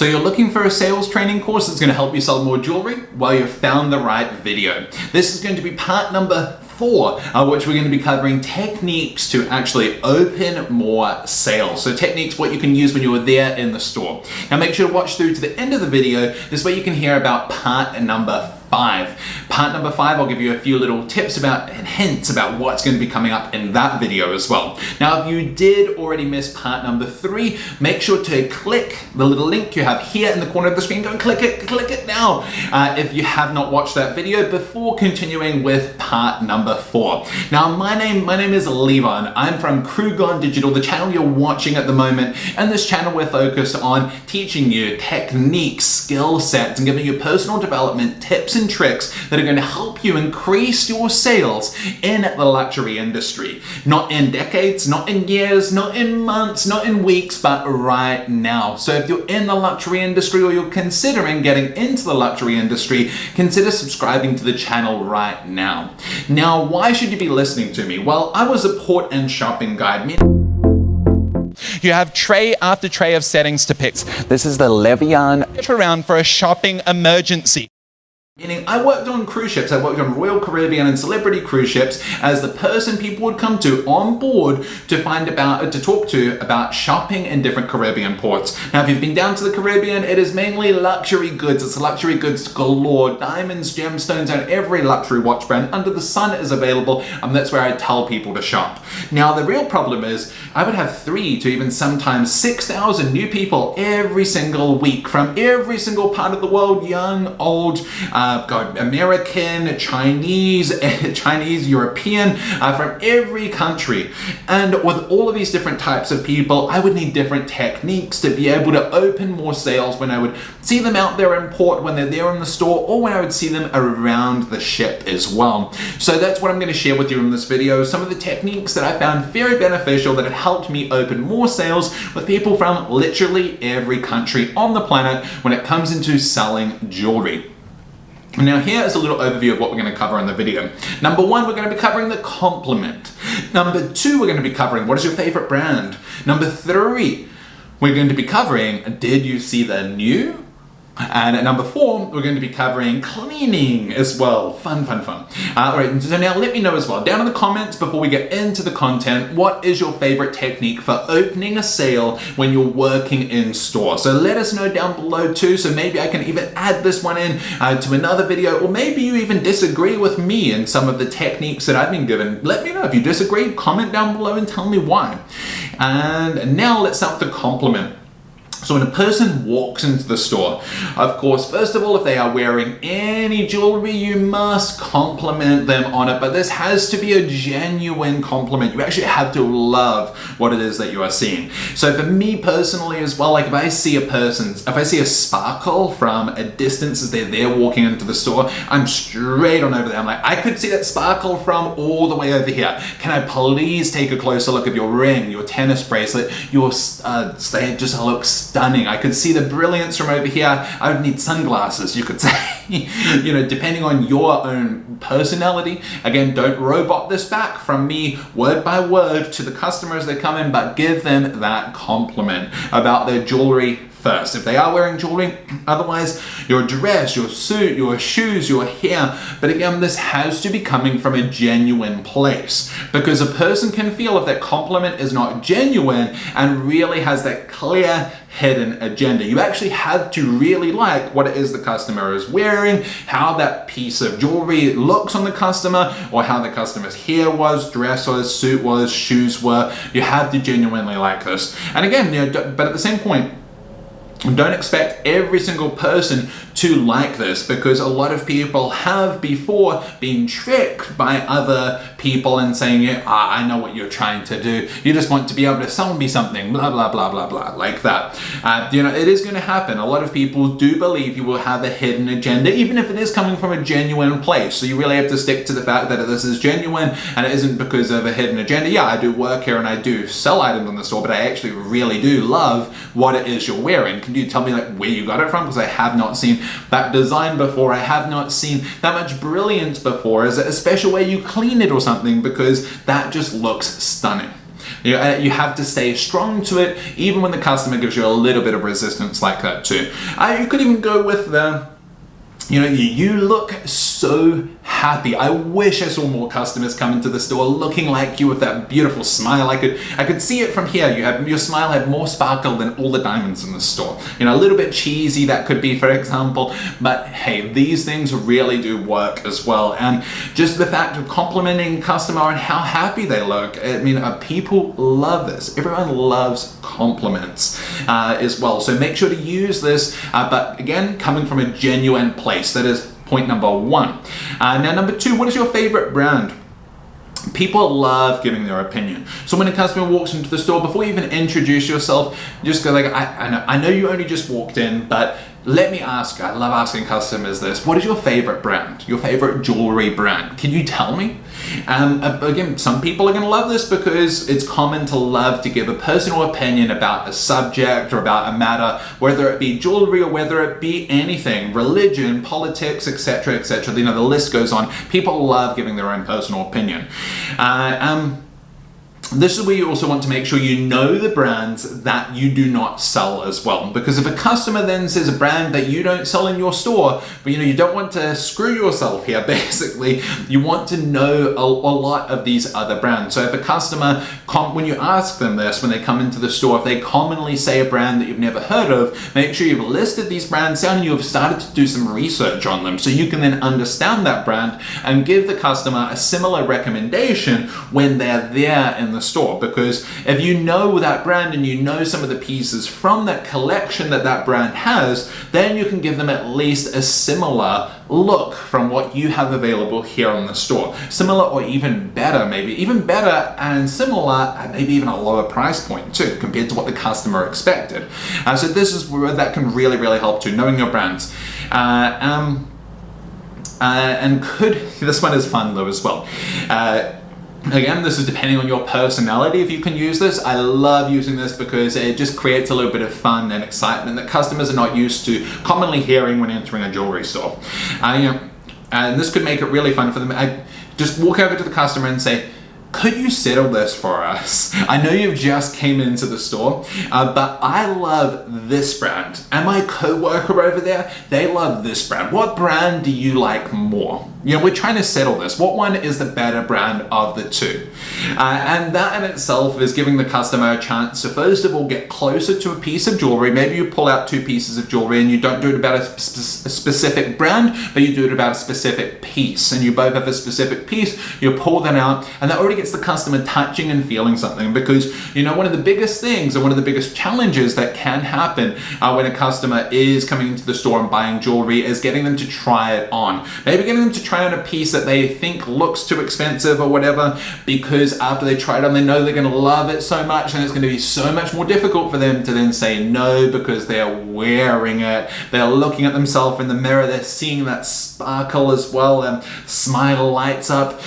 So you're looking for a sales training course that's going to help you sell more jewelry? Well, you've found the right video. This is going to be part number 4, which we're going to be covering techniques to actually open more sales. So techniques, what you can use when you're there in the store. Now make sure to watch through to the end of the video. This way you can hear about part number 5. Part number 5, I'll give you a few little tips about and hints about what's going to be coming up in that video as well. Now, if you did already miss part number 3, make sure to click the little link you have here in the corner of the screen. Go and click it now. If you have not watched that video before continuing with part number 4. Now, my name is Levon. I'm from Crew Gone Digital, the channel you're watching at the moment. And this channel, we're focused on teaching you techniques, skill sets, and giving you personal development tips and tricks that are going to help you increase your sales in the luxury industry. Not in decades, not in years, not in months, not in weeks, but right now. So if you're in the luxury industry or you're considering getting into the luxury industry, consider subscribing to the channel right now. Now, why should you be listening to me? Well, I was a port and shopping guide. You have tray after tray of settings to pick. This is the Levian around for a shopping emergency. Meaning, I worked on cruise ships. I worked on Royal Caribbean and celebrity cruise ships as the person people would come to on board to talk to about shopping in different Caribbean ports. Now, if you've been down to the Caribbean, it is mainly luxury goods. It's luxury goods galore. Diamonds, gemstones, and every luxury watch brand under the sun is available, and that's where I tell people to shop. Now, the real problem is I would have 3 to even sometimes 6,000 new people every single week from every single part of the world, young, old, American, Chinese, European, from every country. And with all of these different types of people, I would need different techniques to be able to open more sales when I would see them out there in port, when they're there in the store, or when I would see them around the ship as well. So that's what I'm going to share with you in this video. Some of the techniques that I found very beneficial that have helped me open more sales with people from literally every country on the planet when it comes into selling jewelry. Now here is a little overview of what we're going to cover in the video. Number 1, we're going to be covering the compliment. Number 2, we're going to be covering what is your favorite brand. Number 3, we're going to be covering did you see the new? And at number 4, we're going to be covering cleaning as well. Fun. All right, so now let me know as well, down in the comments before we get into the content, what is your favorite technique for opening a sale when you're working in store? So let us know down below too, so maybe I can even add this one in to another video, or maybe you even disagree with me and some of the techniques that I've been given. Let me know. If you disagree, comment down below and tell me why. And now let's start with the compliment. So when a person walks into the store, of course, first of all, if they are wearing any jewelry, you must compliment them on it. But this has to be a genuine compliment. You actually have to love what it is that you are seeing. So for me personally as well, like if I see a sparkle from a distance as they're there walking into the store, I'm straight on over there. I'm like, I could see that sparkle from all the way over here. Can I please take a closer look of your ring, your tennis bracelet, your studs? They just look stunning. I could see the brilliance from over here. I would need sunglasses, you could say. You know, depending on your own personality. Again, don't robot this back from me word by word to the customers that come in, but give them that compliment about their jewelry first. If they are wearing jewelry, otherwise your dress, your suit, your shoes, your hair. But again, this has to be coming from a genuine place, because a person can feel if that compliment is not genuine and really has that clear hidden agenda. You actually have to really like what it is the customer is wearing, how that piece of jewelry looks on the customer, or how the customer's hair was, dress was, suit was, shoes were. You have to genuinely like this. And again, you know, but at the same point, don't expect every single person to like this, because a lot of people have before been tricked by other people and saying, yeah, I know what you're trying to do. You just want to be able to sell me something, blah, blah, blah, blah, blah, like that. You know, it is going to happen. A lot of people do believe you will have a hidden agenda, even if it is coming from a genuine place. So you really have to stick to the fact that this is genuine and it isn't because of a hidden agenda. Yeah, I do work here and I do sell items in the store, but I actually really do love what it is you're wearing. Can you tell me like where you got it from? Because I have not seen that design before. I have not seen that much brilliance before. Is it a special way you clean it or something? Because that just looks stunning. You have to stay strong to it, even when the customer gives you a little bit of resistance like that too. You could even go with you look so happy. I wish I saw more customers come into the store looking like you with that beautiful smile. I could see it from here. Your smile had more sparkle than all the diamonds in the store. A little bit cheesy that could be, for example, but hey, these things really do work as well. And just the fact of complimenting a customer on how happy they look, people love this. Everyone loves compliments as well. So make sure to use this, but again, coming from a genuine place. That is point number one. Now, number two, what is your favorite brand? People love giving their opinion. So when a customer walks into the store, before you even introduce yourself, just go like, I know you only just walked in, but let me ask you, I love asking customers this, what is your favorite brand? Your favorite jewelry brand? Can you tell me? Again, some people are going to love this because it's common to love to give a personal opinion about a subject or about a matter, whether it be jewelry or whether it be anything, religion, politics, etc., etc. The list goes on. People love giving their own personal opinion. This is where you also want to make sure you know the brands that you do not sell as well. Because if a customer then says a brand that you don't sell in your store, but you don't want to screw yourself here, basically, you want to know a lot of these other brands. So if a customer, when you ask them this, when they come into the store, if they commonly say a brand that you've never heard of, make sure you've listed these brands down and you have started to do some research on them. So you can then understand that brand and give the customer a similar recommendation when they're there in the store. Because if you know that brand and you know some of the pieces from that collection that brand has, then you can give them at least a similar look from what you have available here on the store. Similar or even better, maybe even better and similar at maybe even a lower price point too, compared to what the customer expected. So this is where that can really, really help too, knowing your brands. This one is fun though as well. Again, this is depending on your personality if you can use this. I love using this because it just creates a little bit of fun and excitement that customers are not used to commonly hearing when entering a jewelry store. And this could make it really fun for them. I just walk over to the customer and say, could you settle this for us? I know you've just came into the store, but I love this brand. And my co-worker over there, they love this brand. What brand do you like more? We're trying to settle this. What one is the better brand of the two? And that in itself is giving the customer a chance to first of all get closer to a piece of jewelry. Maybe you pull out two pieces of jewelry and you don't do it about a specific brand, but you do it about a specific piece. And you both have a specific piece, you pull that out, and that already gets the customer touching and feeling something. Because one of the biggest things and one of the biggest challenges that can happen when a customer is coming into the store and buying jewelry is getting them to try it on. Maybe getting them to try on a piece that they think looks too expensive or whatever, because after they try it on, they know they're going to love it so much, and it's going to be so much more difficult for them to then say no because they're wearing it. They're looking at themselves in the mirror, they're seeing that sparkle as well, and smile lights up.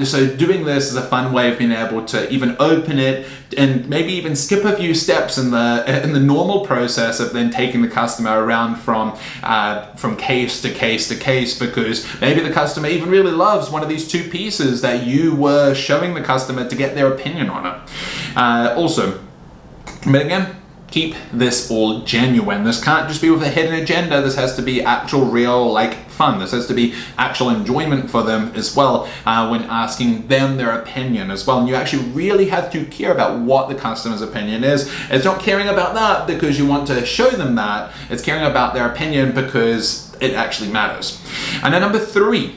So doing this is a fun way of being able to even open it and maybe even skip a few steps in the normal process of then taking the customer around from case to case to case, because maybe the customer even really loves one of these two pieces that you were showing the customer to get their opinion on it. Also, but again, keep this all genuine. This can't just be with a hidden agenda. This has to be actual, real, fun. This has to be actual enjoyment for them as well when asking them their opinion as well. And you actually really have to care about what the customer's opinion is. It's not caring about that because you want to show them that. It's caring about their opinion because it actually matters. And then number 3,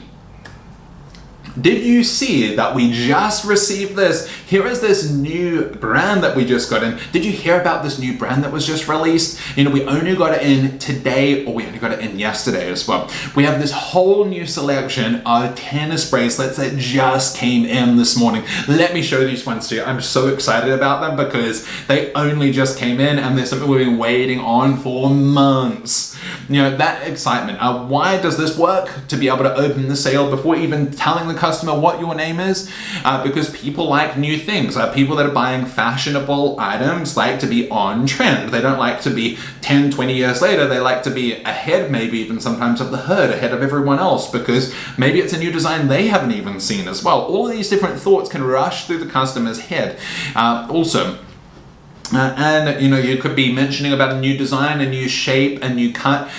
did you see that we just received this? Here is this new brand that we just got in. Did you hear about this new brand that was just released? We only got it in today, or we only got it in yesterday as well. We have this whole new selection of tennis bracelets that just came in this morning. Let me show these ones to you. I'm so excited about them because they only just came in and they're something we've been waiting on for months. That excitement. Why does this work? To be able to open the sale before even telling the customer customer what your name is, because people like new things. People that are buying fashionable items like to be on trend. They don't like to be 10, 20 years later. They like to be ahead, maybe even sometimes of the herd, ahead of everyone else, because maybe it's a new design they haven't even seen as well. All of these different thoughts can rush through the customer's head. And you could be mentioning about a new design, a new shape, a new cut.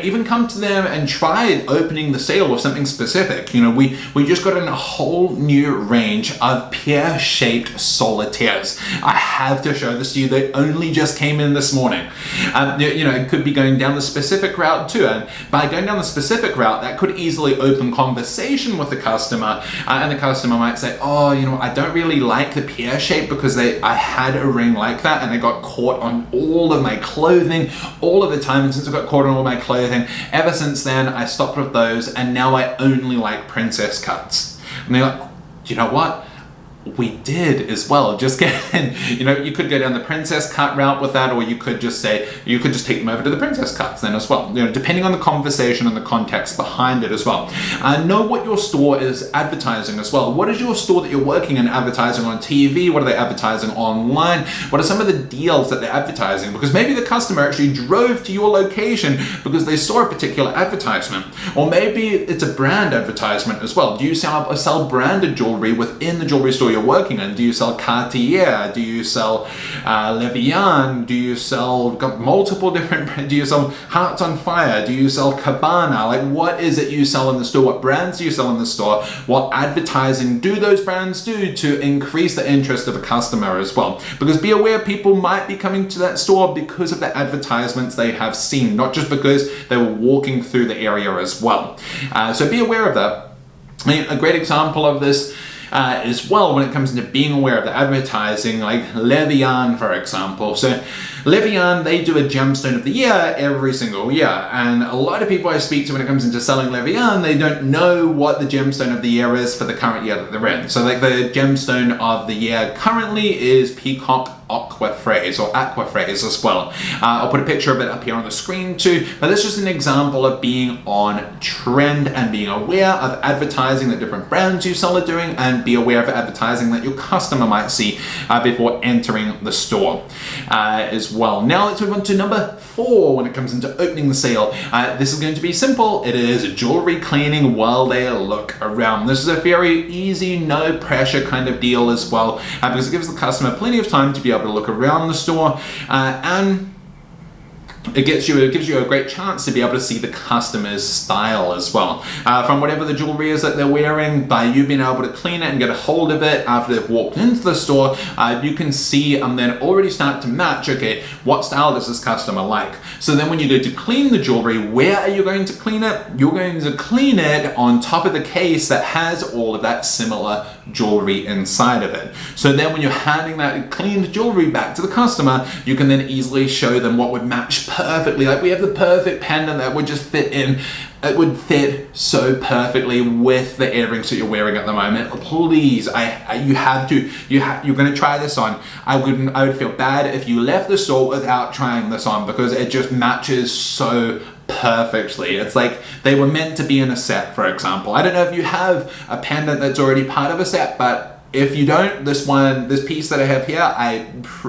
Even come to them and try opening the sale with something specific. We just got in a whole new range of pear-shaped solitaires. I have to show this to you. They only just came in this morning. It could be going down the specific route too. And by going down the specific route, that could easily open conversation with the customer. And the customer might say, oh, I don't really like the pear shape because I had a ring like that, and it got caught on all of my clothing all of the time, and since it got caught on all my clothing, ever since then I stopped with those, and now I only like princess cuts. And they're like, you know what? We did as well. Just get in, you could go down the princess cut route with that, or you could just take them over to the princess cuts then as well, depending on the conversation and the context behind it as well. Know what your store is advertising as well. What is your store that you're working in advertising on TV? What are they advertising online? What are some of the deals that they're advertising? Because maybe the customer actually drove to your location because they saw a particular advertisement, or maybe it's a brand advertisement as well. Do you sell branded jewelry within the jewelry store you're working in? Do you sell Cartier? Do you sell Levian? Do you sell multiple different? Do you sell Hearts on Fire? Do you sell Cabana? Like, what is it you sell in the store? What brands do you sell in the store? What advertising do those brands do to increase the interest of a customer as well? Because be aware, people might be coming to that store because of the advertisements they have seen, not just because they were walking through the area as well. So be aware of that. A great example of this as well when it comes into being aware of the advertising, like Levian, for example. So Levian, they do a gemstone of the year every single year, and a lot of people I speak to when it comes into selling Levian, they don't know what the gemstone of the year is for the current year that they're in. So like the gemstone of the year currently is Peacock Aquaphrase, or Aquaphrase as well. I'll put a picture of it up here on the screen too, but this is just an example of being on trend and being aware of advertising that different brands you sell are doing, and be aware of advertising that your customer might see before entering the store as well. Now let's move on to number 4 when it comes into opening the sale. This is going to be simple. It is jewelry cleaning while they look around. This is a very easy, no pressure kind of deal as well, because it gives the customer plenty of time to be able to look around the store, and it gives you a great chance to be able to see the customer's style as well. From whatever the jewelry is that they're wearing, by you being able to clean it and get a hold of it after they've walked into the store, you can see and then already start to match, okay, what style does this customer like? So then when you go to clean the jewelry, where are you going to clean it? You're going to clean it on top of the case that has all of that similar jewelry inside of it. So then when you're handing that cleaned jewelry back to the customer, you can then easily show them what would match perfectly. Like, we have the perfect pendant that would just fit in. It would fit so perfectly with the earrings that you're wearing at the moment. Please, you're going to try this on. I would feel bad if you left the store without trying this on, because it just matches so perfectly. It's like they were meant to be in a set, for example. I don't know if you have a pendant that's already part of a set, but if you don't, this piece that I have here, I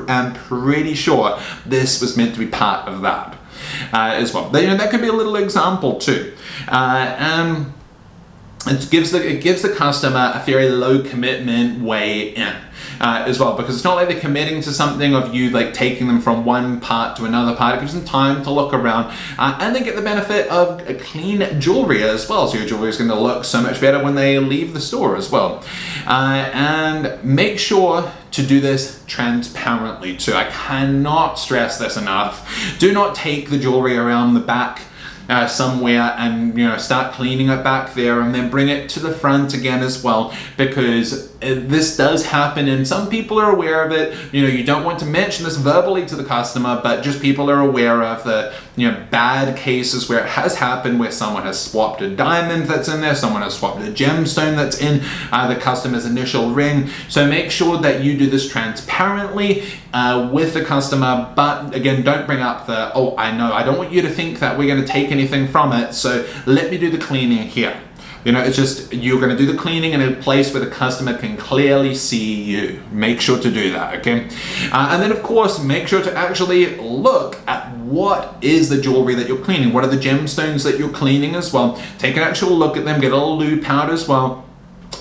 am pretty sure this was meant to be part of that as well. That could be a little example too. It gives the customer a very low commitment way in as well, because it's not like they're committing to something of you like taking them from one part to another part. It gives them time to look around, and they get the benefit of a clean jewelry as well. So your jewelry is going to look so much better when they leave the store as well. And make sure to do this transparently too. I cannot stress this enough. Do not take the jewelry around the back somewhere and start cleaning it back there and then bring it to the front again as well, because this does happen and some people are aware of it. You don't want to mention this verbally to the customer, but just people are aware of the bad cases where it has happened, where someone has swapped a diamond that's in there, someone has swapped a gemstone that's in the customer's initial ring. So make sure that you do this transparently with the customer, but again, don't bring up the, oh, I don't want you to think that we're going to take anything from it, so let me do the cleaning here. You know, it's just, you're going to do the cleaning in a place where the customer can clearly see you. Make sure to do that, okay? And then of course, make sure to actually look at what is the jewelry that you're cleaning. What are the gemstones that you're cleaning as well? Take an actual look at them, get a little loop out as well,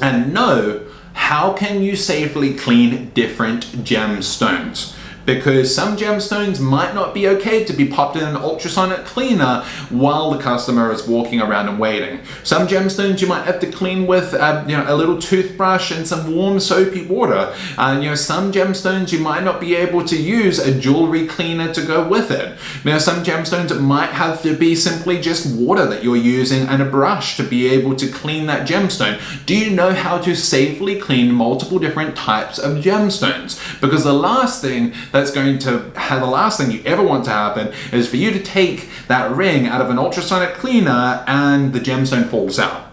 and know how can you safely clean different gemstones. Because some gemstones might not be okay to be popped in an ultrasonic cleaner while the customer is walking around and waiting. Some gemstones you might have to clean with a little toothbrush and some warm soapy water. Some gemstones you might not be able to use a jewelry cleaner to go with it. Some gemstones it might have to be simply just water that you're using and a brush to be able to clean that gemstone. Do you know how to safely clean multiple different types of gemstones? Because the last thing you ever want to happen is for you to take that ring out of an ultrasonic cleaner and the gemstone falls out.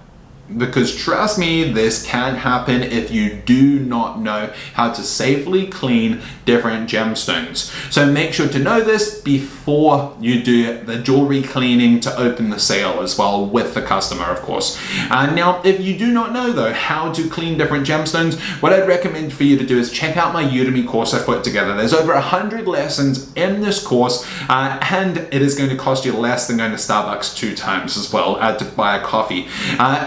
Because trust me, this can happen if you do not know how to safely clean different gemstones. So make sure to know this before you do the jewelry cleaning to open the sale as well with the customer, of course. Now, if you do not know though how to clean different gemstones, what I'd recommend for you to do is check out my Udemy course I put together. There's over 100 lessons in this course, and it is going to cost you less than going to Starbucks 2 times as well to buy a coffee.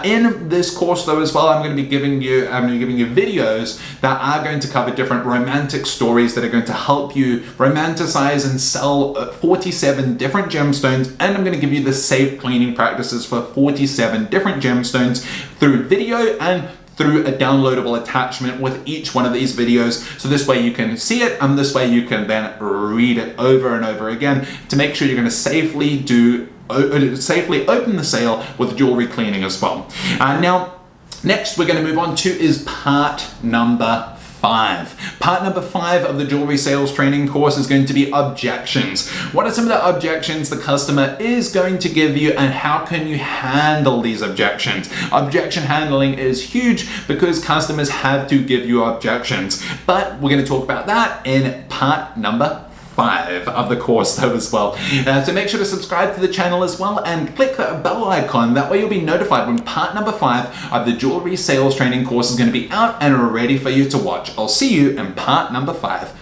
In this course though as well, I'm going to be giving you videos that are going to cover different romantic stories that are going to help you romanticize and sell 47 different gemstones, and I'm going to give you the safe cleaning practices for 47 different gemstones through video and through a downloadable attachment with each one of these videos. So this way you can see it, and this way you can then read it over and over again to make sure you're going to safely open the sale with jewelry cleaning as well. Now, next we're going to move on to is part number 5. Part number 5 of the jewelry sales training course is going to be objections. What are some of the objections the customer is going to give you, and how can you handle these objections? Objection handling is huge because customers have to give you objections, but we're going to talk about that in part number 5 of the course though as well. So make sure to subscribe to the channel as well and click that bell icon. That way you'll be notified when part number 5 of the jewelry sales training course is going to be out and ready for you to watch. I'll see you in part number 5